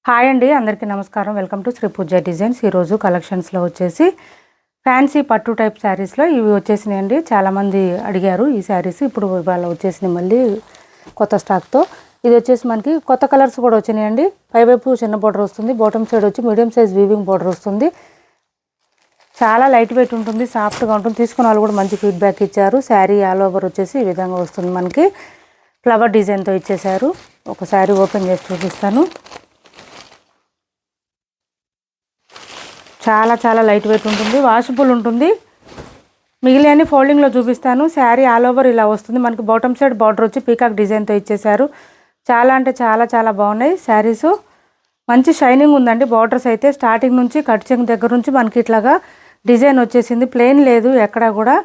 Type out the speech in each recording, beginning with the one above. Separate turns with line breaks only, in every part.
Hi అండి, అందరికీ నమస్కారం. Welcome to Sri Pooja designs. ఈరోజు కలెక్షన్స్లో వచ్చేసి ఫ్యాన్సీ పట్టు టైప్ శారీస్లో ఇవి వచ్చేసినాయండి. చాలామంది అడిగారు ఈ శారీస్. ఇప్పుడు ఇవాళ వచ్చేసినాయి మళ్ళీ కొత్త స్టాక్తో. ఇది వచ్చేసి మనకి కొత్త కలర్స్ కూడా వచ్చినాయండి. పైవైపు చిన్న బోర్డర్ వస్తుంది, బాటమ్ సైడ్ వచ్చి మీడియం సైజ్ వీవింగ్ బోర్డర్ వస్తుంది. చాలా లైట్ వెయిట్ ఉంటుంది, సాఫ్ట్గా ఉంటుంది. తీసుకున్న వాళ్ళు కూడా మంచి ఫీడ్బ్యాక్ ఇచ్చారు. శారీ ఆల్ ఓవర్ వచ్చేసి ఈ విధంగా వస్తుంది. మనకి ఫ్లవర్ డిజైన్తో ఇచ్చేసారు. ఒక శారీ ఓపెన్ చేసి చూపిస్తాను. చాలా చాలా లైట్ వెయిట్ ఉంటుంది, వాషబుల్ ఉంటుంది. మిగిలిన ఫోల్డింగ్లో చూపిస్తాను. శారీ ఆల్ ఓవర్ ఇలా వస్తుంది. మనకి బాటమ్ సైడ్ బార్డర్ వచ్చి పీకాక్ డిజైన్తో ఇచ్చేసారు. చాలా అంటే చాలా చాలా బాగున్నాయి శారీస్. మంచి షైనింగ్ ఉందండి. బార్డర్స్ అయితే స్టార్టింగ్ నుంచి కట్ చెంగ్ దగ్గర నుంచి మనకి ఇట్లాగా డిజైన్ వచ్చేసింది. ప్లెయిన్ లేదు ఎక్కడ కూడా.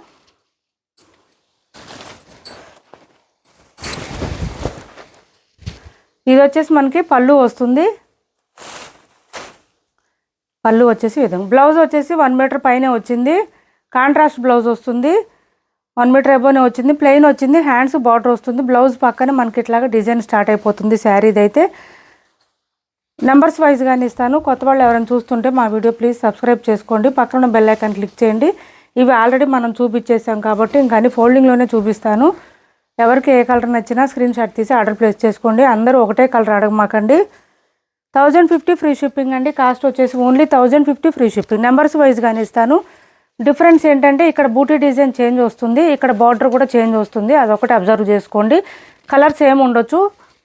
ఇది వచ్చేసి మనకి పళ్ళు వస్తుంది. పళ్ళు వచ్చేసి విధంగా. బ్లౌజ్ వచ్చేసి 1 మీటర్ పైనే వచ్చింది. కాంట్రాస్ట్ బ్లౌజ్ వస్తుంది. 1 మీటర్ ఎబోనే వచ్చింది. ప్లెయిన్ వచ్చింది. హ్యాండ్స్ బార్డర్ వస్తుంది. బ్లౌజ్ పక్కనే మనకి ఇట్లాగా డిజైన్ స్టార్ట్ అయిపోతుంది. శారీది అయితే నెంబర్స్ వైజ్గానే ఇస్తాను. కొత్త వాళ్ళు ఎవరైనా చూస్తుంటే మా వీడియో ప్లీజ్ సబ్స్క్రైబ్ చేసుకోండి. పక్కన బెల్ ఐకాన్ క్లిక్ చేయండి. ఇవి ఆల్రెడీ మనం చూపించేసాం కాబట్టి ఇంకా అన్ని ఫోల్డింగ్లోనే చూపిస్తాను. ఎవరికి ఏ కలర్ నచ్చినా స్క్రీన్ షాట్ తీసి ఆర్డర్ ప్లేస్ చేసుకోండి. అందరూ ఒకటే కలర్ అడగమాకండి. 1050 ఫ్రీ షిప్పింగ్ అండి. కాస్ట్ వచ్చేసి ఓన్లీ 1050 ఫ్రీ షిప్పింగ్. నెంబర్స్ వైజ్గానే ఇస్తాను. డిఫరెన్స్ ఏంటంటే ఇక్కడ బూటీ డిజైన్ చేంజ్ వస్తుంది, ఇక్కడ బార్డర్ కూడా చేంజ్ వస్తుంది. అదొకటి అబ్జర్వ్ చేసుకోండి. కలర్ సేమ్ ఉండొచ్చు,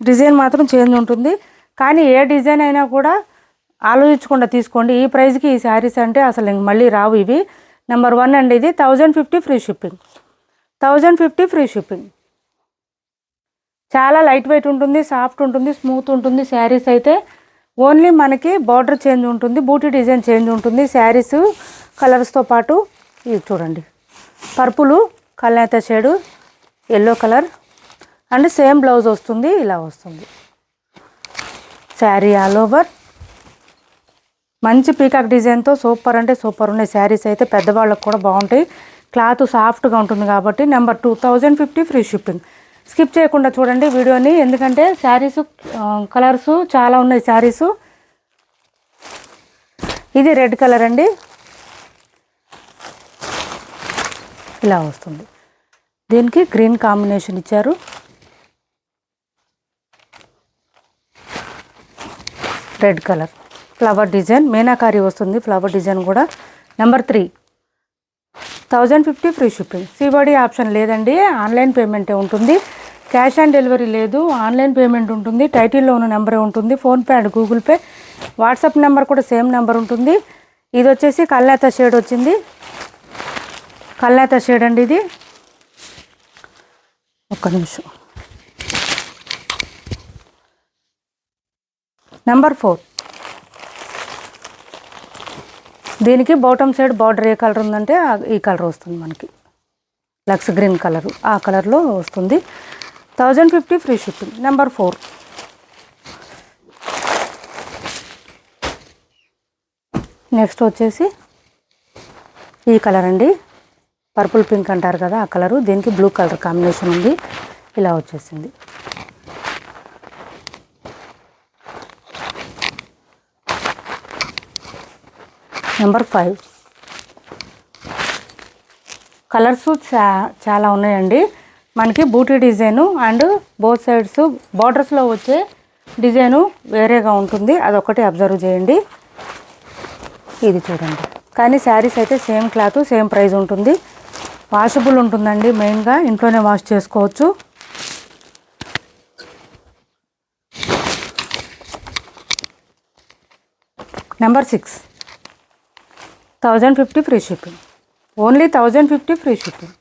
డిజైన్ మాత్రం చేంజ్ ఉంటుంది. కానీ ఏ డిజైన్ అయినా కూడా ఆలోచించకుండా తీసుకోండి. ఈ ప్రైస్కి ఈ శారీస్ అంటే అసలు మళ్ళీ రావు ఇవి. నెంబర్ 1 అండి ఇది. 1050 ఫ్రీ షిప్పింగ్. 1050 free shipping. చాలా లైట్ వెయిట్ ఉంటుంది, సాఫ్ట్ ఉంటుంది, స్మూత్ ఉంటుంది. శారీస్ అయితే ఓన్లీ మనకి బార్డర్ చేంజ్ ఉంటుంది, బూటీ డిజైన్ చేంజ్ ఉంటుంది. శారీస్ కలర్స్తో పాటు ఇది చూడండి, పర్పుల్, కల్నేత shade, yellow colour and same blouse వస్తుంది. ఇలా వస్తుంది శారీ ఆల్ ఓవర్. మంచి పీకాక్ డిజైన్తో సూపర్ అంటే సూపర్ ఉన్నాయి శారీస్ అయితే. పెద్దవాళ్ళకు కూడా బాగుంటాయి. క్లాత్ సాఫ్ట్గా ఉంటుంది కాబట్టి. Number 2 1050 free shipping. స్కిప్ చేయకుండా చూడండి వీడియోని, ఎందుకంటే శారీస్ కలర్స్ చాలా ఉన్నాయి శారీస్. ఇది రెడ్ కలర్ అండి, ఇలా వస్తుంది. దీనికి గ్రీన్ కాంబినేషన్ ఇచ్చారు. Red colour flower design, meenakari వస్తుంది ఫ్లవర్ డిజైన్ కూడా. Number 3 1050 free shipping. COD option లేదండి, ఆన్లైన్ పేమెంటే ఉంటుంది. క్యాష్ ఆన్ డెలివరీ లేదు, ఆన్లైన్ పేమెంట్ ఉంటుంది. టైటిల్లో ఉన్న నెంబరే ఉంటుంది. PhonePe and Google pay, WhatsApp number కూడా సేమ్ నెంబర్ ఉంటుంది. ఇది వచ్చేసి కల్నేత షేడ్ వచ్చింది. కల్నేత షేడ్ అండి ఇది. ఒక్క నిమిషం. నెంబర్ 4. దీనికి బాటమ్ సైడ్ బార్డర్ ఏ కలర్ ఉందంటే ఈ కలర్ వస్తుంది మనకి. లక్స్ గ్రీన్ కలరు, ఆ కలర్లో వస్తుంది. 1050 ఫ్రీ షిప్పింగ్. నెంబర్ 4. నెక్స్ట్ వచ్చేసి ఈ కలర్ అండి, పర్పుల్ పింక్ అంటారు కదా ఆ కలరు. దీనికి బ్లూ కలర్ కాంబినేషన్ ఉంది. ఇలా వచ్చేసింది. నెంబర్ 5. కలర్స్ చాలా ఉన్నాయండి. మనకి బూటీ డిజైను అండ్ బోత్ సైడ్స్ బార్డర్స్లో వచ్చే డిజైను వేరేగా ఉంటుంది. అదొకటి అబ్జర్వ్ చేయండి. ఇది చూడండి. కానీ శారీస్ అయితే సేమ్ క్లాత్, సేమ్ ప్రైస్ ఉంటుంది. వాషబుల్ ఉంటుందండి. మెయిన్గా ఇంట్లోనే వాష్ చేసుకోవచ్చు. Number 6 1050 free shipping. Only 1050 free shipping.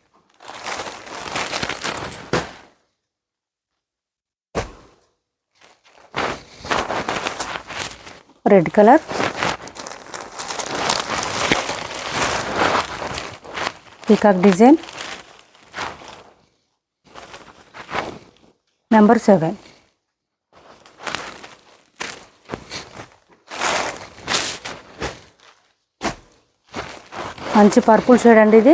Red colour, peacock design. Number 7. మంచి పర్పుల్ షేడ్ అండి ఇది.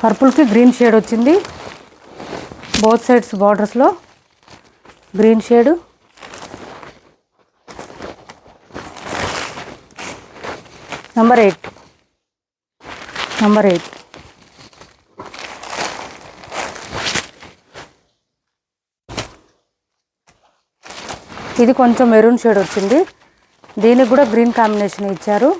పర్పుల్కి గ్రీన్ షేడ్ వచ్చింది. బోత్ సైడ్స్ బార్డర్స్లో గ్రీన్ షేడు, నెంబర్ 8. నెంబర్ 8. ఇది కొంచెం మెరూన్ షేడ్ వచ్చింది, దీనికి కూడా గ్రీన్ కాంబినేషన్ ఇచ్చారు.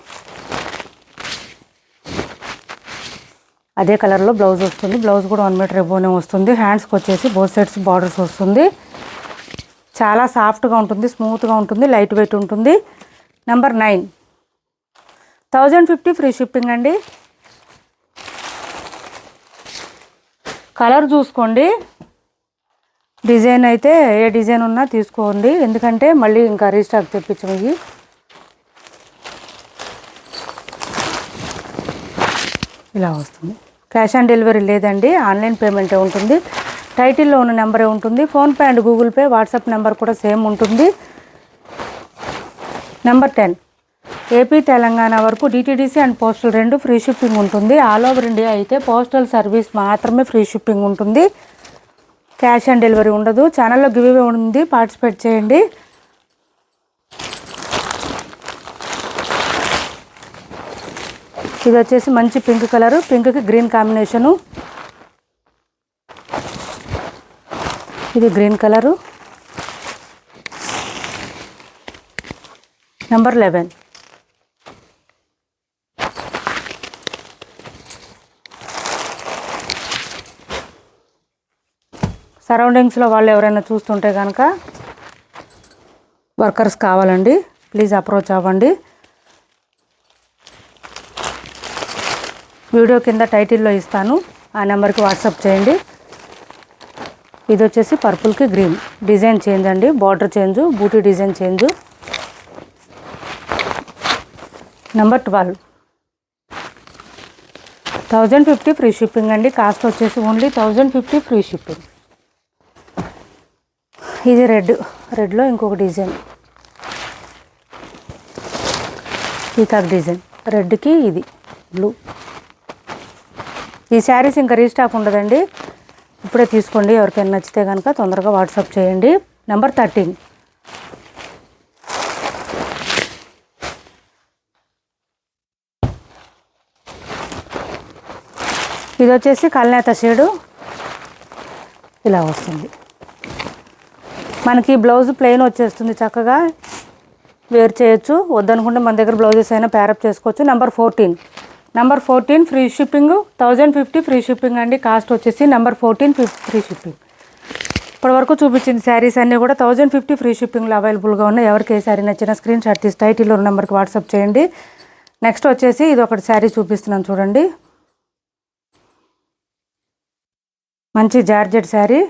అదే కలర్లో బ్లౌజ్ వస్తుంది. బ్లౌజ్ కూడా 1 మీటర్ ఎబోనే వస్తుంది. హ్యాండ్స్కి వచ్చేసి బోత్ సైడ్స్ బార్డర్స్ వస్తుంది. చాలా సాఫ్ట్గా ఉంటుంది, స్మూత్గా ఉంటుంది, లైట్ వెయిట్ ఉంటుంది. నెంబర్ 9. 1050 ఫ్రీ షిప్పింగ్ అండి. కలర్ చూసుకోండి, డిజైన్ అయితే ఏ డిజైన్ ఉన్నా తీసుకోండి, ఎందుకంటే మళ్ళీ ఇంకా రీస్టాక్ తెప్పించమయ్యి. ఇలా వస్తుంది. క్యాష్ ఆన్ డెలివరీ లేదండి, ఆన్లైన్ పేమెంటే ఉంటుంది. టైటిల్లో ఉన్న నెంబరే ఉంటుంది. PhonePe and Google pay, WhatsApp number కూడా సేమ్ ఉంటుంది. నెంబర్ 10. ఏపీ తెలంగాణ వరకు DTDC and postal 2 free shipping ఉంటుంది. ఆల్ ఓవర్ ఇండియా అయితే పోస్టల్ సర్వీస్ మాత్రమే ఫ్రీ షిప్పింగ్ ఉంటుంది, క్యాష్ ఆన్ డెలివరీ ఉండదు. ఛానల్లో గివ్ అవే ఉంది, పార్టిసిపేట్ చేయండి. ఇది వచ్చేసి మంచి పింక్ కలరు, పింక్కి గ్రీన్ కాంబినేషను. ఇది గ్రీన్ కలరు. నెంబర్ 11. సరౌండింగ్స్లో వాళ్ళు ఎవరైనా చూస్తుంటే కనుక వర్కర్స్ కావాలండి, ప్లీజ్ అప్రోచ్ అవ్వండి. వీడియో కింద టైటిల్లో ఇస్తాను, ఆ నెంబర్కి వాట్సాప్ చేయండి. ఇది వచ్చేసి పర్పుల్కి గ్రీన్, డిజైన్ చేంజ్ అండి, బార్డర్ చేంజ్, బూటీ design change. Number 12. 1050 free shipping అండి. కాస్ట్ వచ్చేసి ఓన్లీ 1050 ఫ్రీ షిప్పింగ్. ఇది రెడ్లో ఇంకొక డిజైన్, పీకాక్ డిజైన్, రెడ్కి ఇది బ్లూ. ఈ శారీస్ ఇంకా రీస్టాక్ ఉండదండి, ఇప్పుడే తీసుకోండి. ఎవరికైనా నచ్చితే కనుక తొందరగా వాట్సాప్ చేయండి. నెంబర్ 13. ఇది వచ్చేసి కల్నేత షేడు, ఇలా వస్తుంది. మనకి బ్లౌజ్ ప్లెయిన్ వచ్చేస్తుంది, చక్కగా వేర్ చేయొచ్చు. వద్దనుకుంటే మన దగ్గర బ్లౌజెస్ అయినా ప్యారప్ చేసుకోవచ్చు. Number 14. Number 14 free shipping, 1050 free shipping అండి. కాస్ట్ వచ్చేసి నెంబర్ 14 ఫ్రీ షిప్పింగ్. ఇప్పటివరకు చూపించిన శారీస్ అన్నీ కూడా 1050 ఫ్రీ షిప్పింగ్లో అవైలబుల్గా ఉన్నాయి. ఎవరికి ఏ శారీ నచ్చినా స్క్రీన్ షాట్ తీసి టైటిల్లో నెంబర్కి వాట్సాప్ చేయండి. నెక్స్ట్ వచ్చేసి ఇది ఒకటి శారీ చూపిస్తున్నాను చూడండి, మంచి జార్జెట్ శారీ,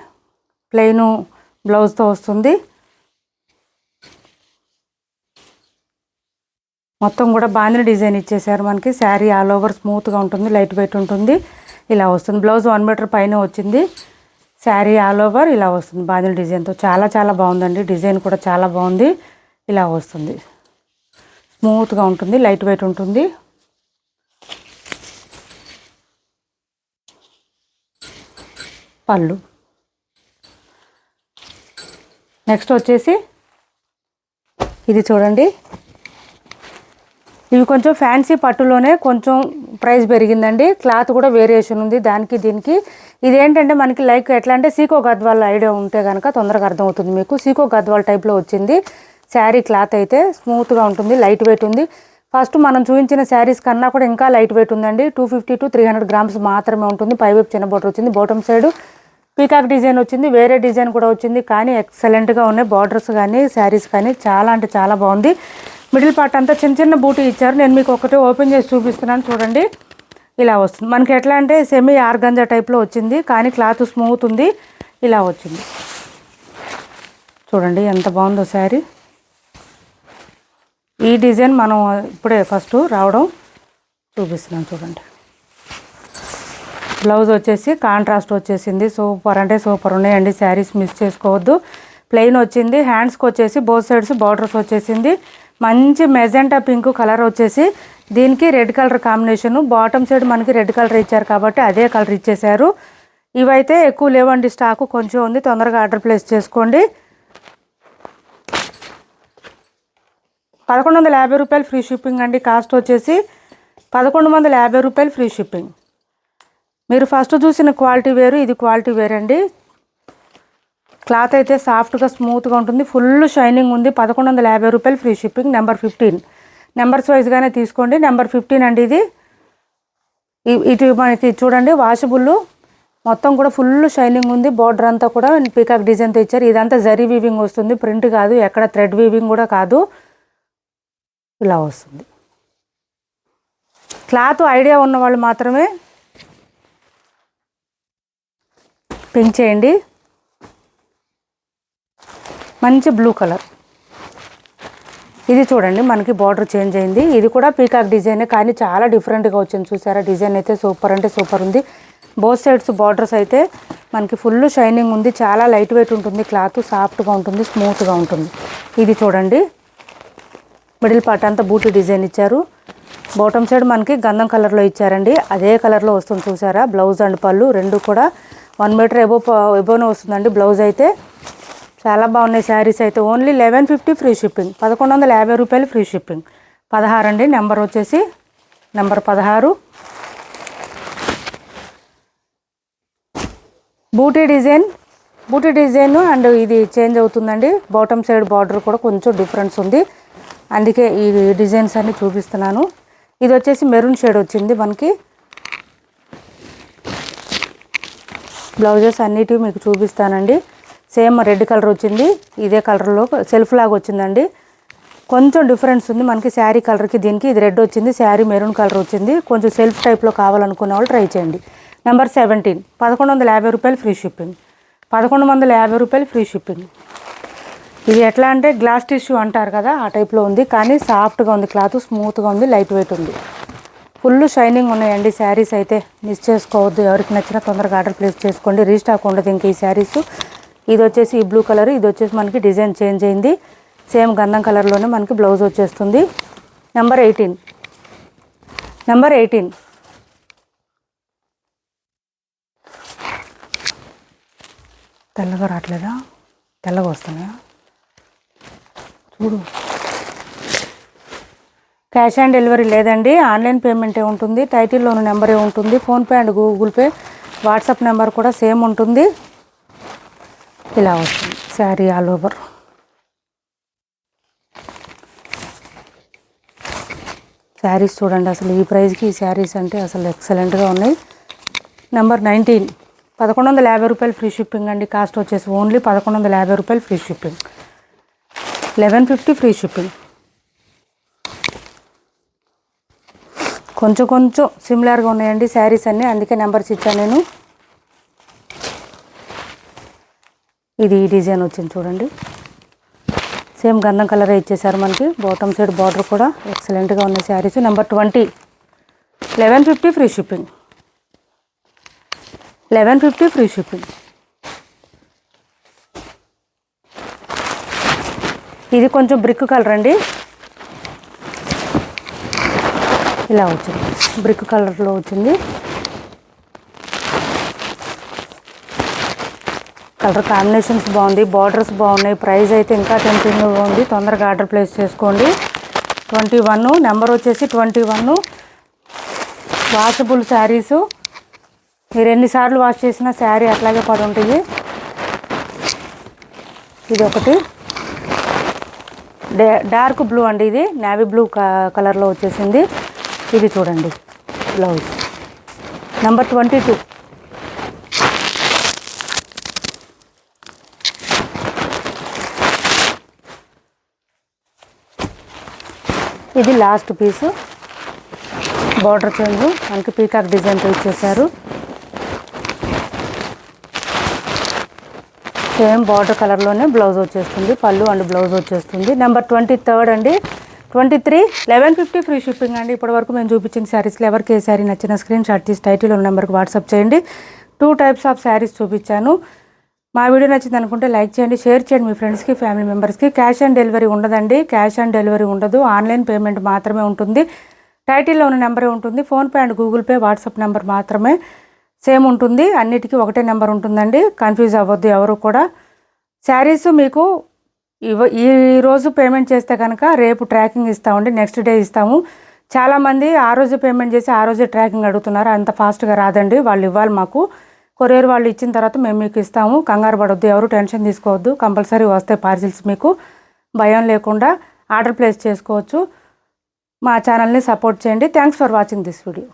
ప్లెయిను బ్లౌజ్తో వస్తుంది. మొత్తం కూడా బాందిని డిజైన్ ఇచ్చేసారు మనకి. శారీ ఆల్ ఓవర్ స్మూత్గా ఉంటుంది, లైట్ వెయిట్ ఉంటుంది, ఇలా వస్తుంది. బ్లౌజ్ 1 మీటర్ పైన వచ్చింది. శారీ ఆల్ ఓవర్ ఇలా వస్తుంది బాందిని డిజైన్తో. చాలా చాలా బాగుందండి, డిజైన్ కూడా చాలా బాగుంది. ఇలా వస్తుంది, స్మూత్గా ఉంటుంది, లైట్ వెయిట్ ఉంటుంది. పళ్ళు. నెక్స్ట్ వచ్చేసి ఇది చూడండి, ఇవి కొంచెం ఫ్యాన్సీ పట్టులోనే కొంచెం ప్రైస్ పెరిగిందండి. క్లాత్ కూడా వేరియేషన్ ఉంది దానికి దీనికి. ఇదేంటంటే మనకి లైక్ ఎట్లా అంటే సీకో గద్వాల్ ఐడియా ఉంటే కనుక తొందరగా అర్థమవుతుంది మీకు. సీకో గద్వాల్ టైప్లో వచ్చింది శారీ. క్లాత్ అయితే స్మూత్గా ఉంటుంది, లైట్ వెయిట్ ఉంది. ఫస్ట్ మనం చూపించిన శారీస్ కన్నా కూడా ఇంకా లైట్ వెయిట్ ఉందండి. 250 to 300 గ్రామ్స్ మాత్రమే ఉంటుంది. పైవైపు చిన్న బోర్డర్ వచ్చింది, బాటమ్ సైడ్ పీకాక్ డిజైన్ వచ్చింది, వేరే డిజైన్ కూడా వచ్చింది. కానీ ఎక్సలెంట్గా ఉన్నాయి బార్డర్స్ కానీ శారీస్ కానీ, చాలా అంటే చాలా బాగుంది. మిడిల్ పార్ట్ అంతా చిన్న చిన్న బూటీ ఇచ్చారు. నేను మీకు ఒకటి ఓపెన్ చేసి చూపిస్తున్నాను చూడండి, ఇలా వస్తుంది. మనకి ఎట్లా అంటే సెమీ ఆర్గంజా టైప్లో వచ్చింది, కానీ క్లాత్ స్మూత్ ఉంది, ఇలా వచ్చింది. చూడండి ఎంత బాగుందో శారీ. ఈ డిజైన్ మనం ఇప్పుడే ఫస్ట్ రావడం చూపిస్తున్నాం చూడండి. బ్లౌజ్ వచ్చేసి కాంట్రాస్ట్ వచ్చేసింది. సూపర్ అంటే సూపర్ ఉన్నాయండి శారీస్, మిస్ చేసుకోవద్దు. ప్లెయిన్ వచ్చింది. హ్యాండ్స్కి వచ్చేసి బోత్ సైడ్స్ బార్డర్స్ వచ్చేసింది. మంచి మెజెంటా పింక్ కలర్ వచ్చేసి దీనికి red colour combination. Bottom side మనకి రెడ్ కలర్ ఇచ్చారు కాబట్టి అదే కలర్ ఇచ్చేసారు. ఇవైతే ఎక్కువ లేవండి, స్టాకు కొంచెం ఉంది, తొందరగా ఆర్డర్ ప్లేస్ చేసుకోండి. 1150 రూపాయలు ఫ్రీ షిప్పింగ్ అండి. కాస్ట్ వచ్చేసి రూపాయలు ఫ్రీ షిప్పింగ్. మీరు ఫస్ట్ చూసిన క్వాలిటీ వేరు, ఇది క్వాలిటీ వేరండి. క్లాత్ అయితే సాఫ్ట్గా స్మూత్గా ఉంటుంది, ఫుల్ షైనింగ్ ఉంది. 1150 రూపాయలు ఫ్రీ షిప్పింగ్. నెంబర్ 15 నెంబర్స్ వైజ్గానే తీసుకోండి. నెంబర్ 15 అండి ఇది. ఇటు మనకి చూడండి వాషబుల్, మొత్తం కూడా ఫుల్ షైనింగ్ ఉంది. బార్డర్ అంతా కూడా పీకాక్ డిజైన్తో ఇచ్చారు. ఇదంతా జరీ వీవింగ్ వస్తుంది, ప్రింట్ కాదు, ఎక్కడ థ్రెడ్ వీవింగ్ కూడా కాదు. ఇలా వస్తుంది. క్లాత్ ఐడియా ఉన్న వాళ్ళు మాత్రమే పింక్ చేయండి. మంచి బ్లూ కలర్. ఇది చూడండి మనకి బార్డర్ చేంజ్ అయింది. ఇది కూడా పీకాక్ డిజైనే, కానీ చాలా డిఫరెంట్గా వచ్చింది. చూసారా, డిజైన్ అయితే సూపర్ అంటే సూపర్ ఉంది. బోత్ సైడ్స్ బార్డర్స్ అయితే మనకి ఫుల్ షైనింగ్ ఉంది. చాలా లైట్ వెయిట్ ఉంటుంది, క్లాత్ సాఫ్ట్గా ఉంటుంది, స్మూత్గా ఉంటుంది. ఇది చూడండి మిడిల్ పార్ట్ అంతా బూటీ డిజైన్ ఇచ్చారు. బాటమ్ సైడ్ మనకి గంధం కలర్లో ఇచ్చారండి, అదే కలర్లో వస్తుంది. చూసారా, బ్లౌజ్ అండ్ పళ్ళు రెండు కూడా 1 మీటర్ ఎబోనే వస్తుందండి. బ్లౌజ్ అయితే చాలా బాగున్నాయి. శారీస్ అయితే ఓన్లీ 1150 ఫ్రీ షిప్పింగ్. 1150 రూపాయలు ఫ్రీ షిప్పింగ్. 16 అండి, నెంబర్ వచ్చేసి నెంబర్ 16. బూటీ డిజైన్ అండ్ ఇది చేంజ్ అవుతుందండి. బాటమ్ సైడ్ బార్డర్ కూడా కొంచెం డిఫరెన్స్ ఉంది, అందుకే ఈ డిజైన్స్ అన్ని చూపిస్తున్నాను. ఇది వచ్చేసి మెరూన్ షేడ్ వచ్చింది మనకి. బ్లౌజెస్ అన్నిటివి మీకు చూపిస్తానండి. సేమ్ రెడ్ కలర్ వచ్చింది, ఇదే కలర్లో సెల్ఫ్ లాగా వచ్చిందండి. కొంచెం డిఫరెన్స్ ఉంది మనకి శారీ కలర్కి దీనికి. ఇది రెడ్ వచ్చింది, శారీ మెరూన్ కలర్ వచ్చింది. కొంచెం సెల్ఫ్ టైప్లో కావాలనుకునే వాళ్ళు ట్రై చేయండి. నెంబర్ 17 1150 రూపాయలు ఫ్రీ షిప్పింగ్. 1150 రూపాయలు ఫ్రీ షిప్పింగ్. ఇది ఎట్లా అంటే గ్లాస్ టిష్యూ అంటారు కదా, ఆ టైప్లో ఉంది, కానీ సాఫ్ట్గా ఉంది, క్లాత్ స్మూత్గా ఉంది, లైట్ వెయిట్ ఉంది. ఫుల్ షైనింగ్ ఉన్నాయండి శారీస్ అయితే. మిస్ చేసుకోవద్దు, ఎవరికి నచ్చినా తొందరగా ఆర్డర్ ప్లేస్ చేసుకోండి. రీస్టాక్ ఉండదు ఇంక ఈ శారీస్. ఇది వచ్చేసి ఈ బ్లూ కలర్, ఇది వచ్చేసి మనకి డిజైన్ చేంజ్ అయింది. సేమ్ గంధం కలర్లోనే మనకి బ్లౌజ్ వచ్చేస్తుంది. నెంబర్ 18 తెల్లగా రావట్లేదా, తెల్లగా వస్తున్నాయా చూడు. క్యాష్ ఆన్ డెలివరీ లేదండి, ఆన్లైన్ పేమెంటే ఉంటుంది. టైటిల్లోని నెంబరే ఉంటుంది. PhonePe and Google pay, WhatsApp number కూడా సేమ్ ఉంటుంది. ఇలా వస్తుంది శారీ ఆల్ ఓవర్. శారీస్ చూడండి, అసలు ఈ ప్రైస్కి ఈ శారీస్ అంటే అసలు ఎక్సలెంట్గా ఉన్నాయి. నెంబర్ 19 1150 రూపాయలు ఫ్రీ షిప్పింగ్ అండి. కాస్ట్ వచ్చేసి ఓన్లీ 1150 రూపాయలు ఫ్రీ షిప్పింగ్. 1150 free shipping. కొంచెం సిమిలర్గా ఉన్నాయండి శారీస్ అన్నీ, అందుకే నెంబర్స్ ఇచ్చాను నేను. ఇది ఈ డిజైన్ వచ్చింది చూడండి, సేమ్ గంధం కలరే ఇచ్చేసారు మనకి. బాటమ్ సైడ్ బార్డర్ కూడా ఎక్సలెంట్గా ఉన్న saris. Number 20 1150 free shipping. 1150 free shipping. ఇది కొంచెం బ్రిక్ కలర్ అండి, ఇలా వచ్చింది, బ్రిక్ కలర్లో వచ్చింది. కలర్ కాంబినేషన్స్ బాగుంది, బార్డర్స్ బాగున్నాయి. ప్రైస్ అయితే ఇంకా టెంప్టింగ్గా ఉంది, తొందరగా ఆర్డర్ ప్లేస్ చేసుకోండి. 21 నెంబర్ వచ్చేసి 21. వాషబుల్ శారీసు, మీరు ఎన్నిసార్లు వాష్ చేసినా శారీ అట్లాగే పడి ఉంటుంది. ఇది ఒకటి డార్క్ బ్లూ అండి, ఇది నేవీ బ్లూ కలర్లో వచ్చేసింది. ఇది చూడండి బ్లౌజ్. నెంబర్ 22 ఇది లాస్ట్ పీసు. బార్డర్ చేంజ్ మనకి పీకాక్ డిజైన్తో ఇచ్చేసారు. సేమ్ బార్డర్ కలర్లోనే బ్లౌజ్ వచ్చేస్తుంది, పళ్ళు అండ్ బ్లౌజ్ వచ్చేస్తుంది. నెంబర్ 23 అండి. 23 1150 ఫ్రీ షిప్పింగ్ అండి. ఇప్పటివరకు మేము చూపించిన శారీస్లో ఎవరికి ఏ శారీ నచ్చిన స్క్రీన్ షాట్ తీసి టైటిల్ ఉన్న నెంబర్కి వాట్సాప్ చేయండి. 2 టైప్స్ ఆఫ్ శారీస్ చూపించాను. మా వీడియో నచ్చింది అనుకుంటే లైక్ చేయండి, షేర్ చేయండి మీ ఫ్రెండ్స్కి, ఫ్యామిలీ మెంబర్స్కి. క్యాష్ ఆన్ డెలివరీ ఉండదండి, క్యాష్ ఆన్ డెలివరీ ఉండదు, ఆన్లైన్ పేమెంట్ మాత్రమే ఉంటుంది. టైటిల్లో ఉన్న నెంబరే ఉంటుంది. PhonePe and Google pay, WhatsApp number మాత్రమే సేమ్ ఉంటుంది. అన్నిటికీ ఒకటే నెంబర్ ఉంటుందండి, కన్ఫ్యూజ్ అవ్వద్దు ఎవరు కూడా. శారీస్ మీకు ఈరోజు పేమెంట్ చేస్తే కనుక రేపు ట్రాకింగ్ ఇస్తామండి, నెక్స్ట్ డే ఇస్తాము. చాలామంది ఆ రోజు పేమెంట్ చేసి ఆ రోజే ట్రాకింగ్ అడుగుతున్నారు. అంత ఫాస్ట్గా రాదండి, వాళ్ళు ఇవ్వాలి మాకు. కొరియర్ వాళ్ళు ఇచ్చిన తర్వాత మేము మీకు ఇస్తాము. కంగారు పడొద్దు, ఎవరు టెన్షన్ తీసుకోవద్దు. కంపల్సరీ వస్తాయి పార్సిల్స్ మీకు, భయం లేకుండా ఆర్డర్ ప్లేస్ చేసుకోవచ్చు. మా ఛానల్ని సపోర్ట్ చేయండి. Thanks for watching this video.